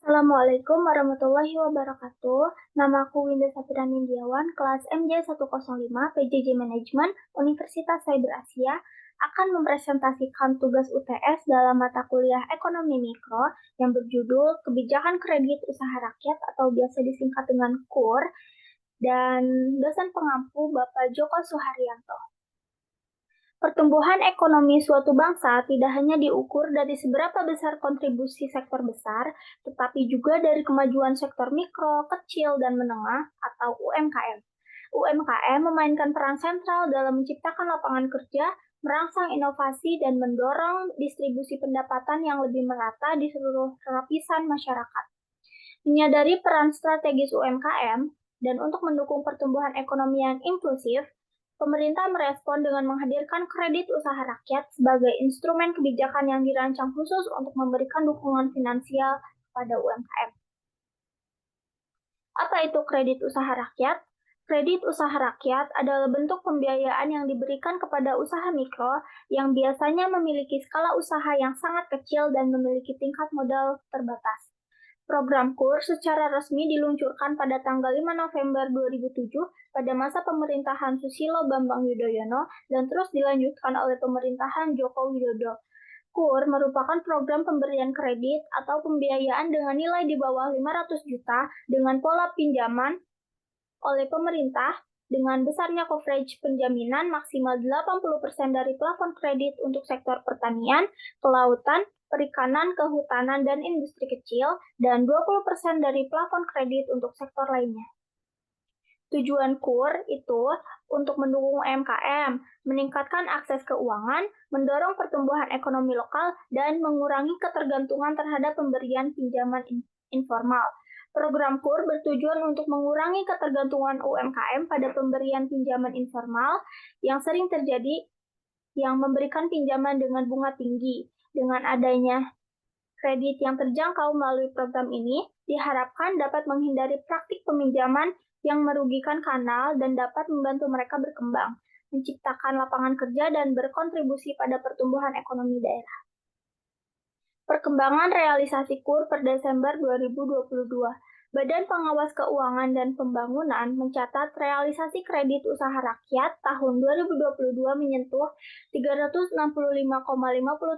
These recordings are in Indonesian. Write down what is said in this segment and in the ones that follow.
Assalamualaikum warahmatullahi wabarakatuh. Namaku Winda Sapira Nindyawan, kelas MJ105 PJJ Manajemen Universitas Cyber Asia akan mempresentasikan tugas UTS dalam mata kuliah Ekonomi Mikro yang berjudul Kebijakan Kredit Usaha Rakyat atau biasa disingkat dengan KUR, dan dosen pengampu Bapak Joko Suharyanto. Pertumbuhan ekonomi suatu bangsa tidak hanya diukur dari seberapa besar kontribusi sektor besar, tetapi juga dari kemajuan sektor mikro, kecil, dan menengah atau UMKM. UMKM memainkan peran sentral dalam menciptakan lapangan kerja, merangsang inovasi, dan mendorong distribusi pendapatan yang lebih merata di seluruh lapisan masyarakat. Menyadari peran strategis UMKM, dan untuk mendukung pertumbuhan ekonomi yang inklusif, pemerintah merespon dengan menghadirkan kredit usaha rakyat sebagai instrumen kebijakan yang dirancang khusus untuk memberikan dukungan finansial kepada UMKM. Apa itu kredit usaha rakyat? Kredit usaha rakyat adalah bentuk pembiayaan yang diberikan kepada usaha mikro yang biasanya memiliki skala usaha yang sangat kecil dan memiliki tingkat modal terbatas. Program KUR secara resmi diluncurkan pada tanggal 5 November 2007 pada masa pemerintahan Susilo Bambang Yudhoyono dan terus dilanjutkan oleh pemerintahan Joko Widodo. KUR merupakan program pemberian kredit atau pembiayaan dengan nilai di bawah 500 juta dengan pola pinjaman oleh pemerintah dengan besarnya coverage penjaminan maksimal 80% dari plafon kredit untuk sektor pertanian, kelautan, perikanan, kehutanan, dan industri kecil, dan 20% dari plafon kredit untuk sektor lainnya. Tujuan KUR itu untuk mendukung UMKM, meningkatkan akses keuangan, mendorong pertumbuhan ekonomi lokal, dan mengurangi ketergantungan terhadap pemberian pinjaman informal. Program KUR bertujuan untuk mengurangi ketergantungan UMKM pada pemberian pinjaman informal yang sering terjadi yang memberikan pinjaman dengan bunga tinggi. Dengan adanya kredit yang terjangkau melalui program ini, diharapkan dapat menghindari praktik peminjaman yang merugikan kanal dan dapat membantu mereka berkembang, menciptakan lapangan kerja, dan berkontribusi pada pertumbuhan ekonomi daerah. Perkembangan realisasi KUR per Desember 2022. Badan Pengawas Keuangan dan Pembangunan mencatat realisasi kredit usaha rakyat tahun 2022 menyentuh 365,50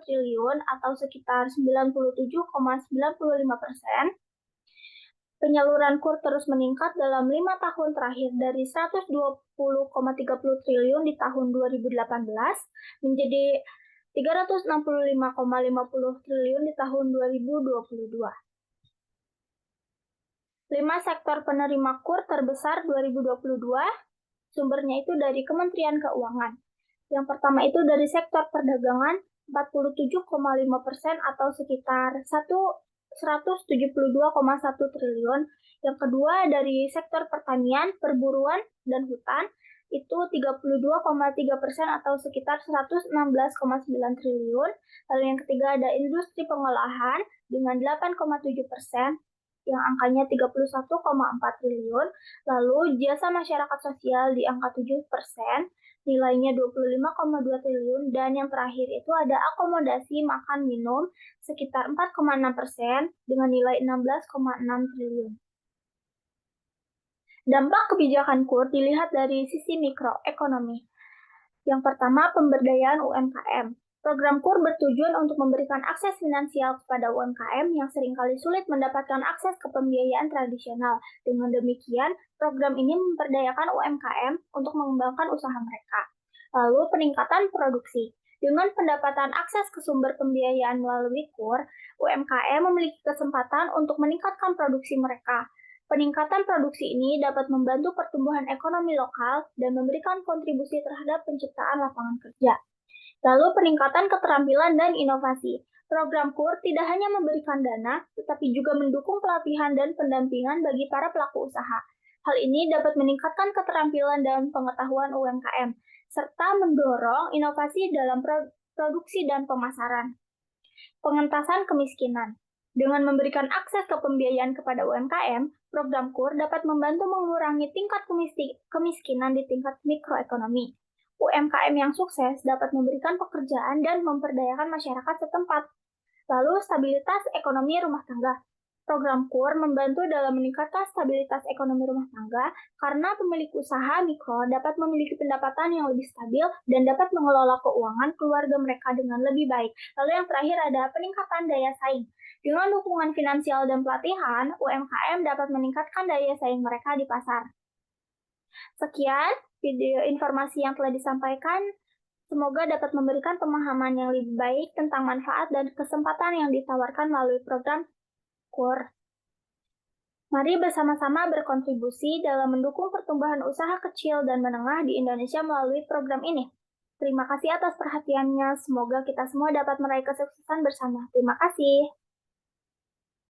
triliun atau sekitar 97,95%. Penyaluran KUR terus meningkat dalam 5 tahun terakhir dari 120,30 triliun di tahun 2018 menjadi 365,50 triliun di tahun 2022. 5 sektor penerima KUR terbesar 2022, sumbernya itu dari Kementerian Keuangan. Yang pertama itu dari sektor perdagangan 47,5% atau sekitar 172,1 triliun. Yang kedua dari sektor pertanian, perburuan, dan hutan itu 32,3% atau sekitar 116,9 triliun. Lalu yang ketiga ada industri pengolahan dengan 8,7%, yang angkanya 31,4 triliun. Lalu jasa masyarakat sosial di angka 7%, nilainya 25,2 triliun. Dan yang terakhir itu ada akomodasi makan minum sekitar 4,6% dengan nilai 16,6 triliun. Dampak kebijakan KUR dilihat dari sisi mikroekonomi. Yang pertama, pemberdayaan UMKM. Program KUR bertujuan untuk memberikan akses finansial kepada UMKM yang seringkali sulit mendapatkan akses ke pembiayaan tradisional. Dengan demikian, program ini memperdayakan UMKM untuk mengembangkan usaha mereka. Lalu, peningkatan produksi. Dengan pendapatan akses ke sumber pembiayaan melalui KUR, UMKM memiliki kesempatan untuk meningkatkan produksi mereka. Peningkatan produksi ini dapat membantu pertumbuhan ekonomi lokal dan memberikan kontribusi terhadap penciptaan lapangan kerja. Lalu peningkatan keterampilan dan inovasi. Program KUR tidak hanya memberikan dana, tetapi juga mendukung pelatihan dan pendampingan bagi para pelaku usaha. Hal ini dapat meningkatkan keterampilan dan pengetahuan UMKM, serta mendorong inovasi dalam produksi dan pemasaran. Pengentasan kemiskinan. Dengan memberikan akses ke pembiayaan kepada UMKM, program KUR dapat membantu mengurangi tingkat kemiskinan di tingkat mikroekonomi. UMKM yang sukses dapat memberikan pekerjaan dan memperdayakan masyarakat setempat. Lalu, stabilitas ekonomi rumah tangga. Program KUR membantu dalam meningkatkan stabilitas ekonomi rumah tangga karena pemilik usaha mikro dapat memiliki pendapatan yang lebih stabil dan dapat mengelola keuangan keluarga mereka dengan lebih baik. Lalu yang terakhir ada peningkatan daya saing. Dengan dukungan finansial dan pelatihan, UMKM dapat meningkatkan daya saing mereka di pasar. Sekian video informasi yang telah disampaikan. Semoga dapat memberikan pemahaman yang lebih baik tentang manfaat dan kesempatan yang ditawarkan melalui program KUR. Mari bersama-sama berkontribusi dalam mendukung pertumbuhan usaha kecil dan menengah di Indonesia melalui program ini. Terima kasih atas perhatiannya. Semoga kita semua dapat meraih kesuksesan bersama. Terima kasih.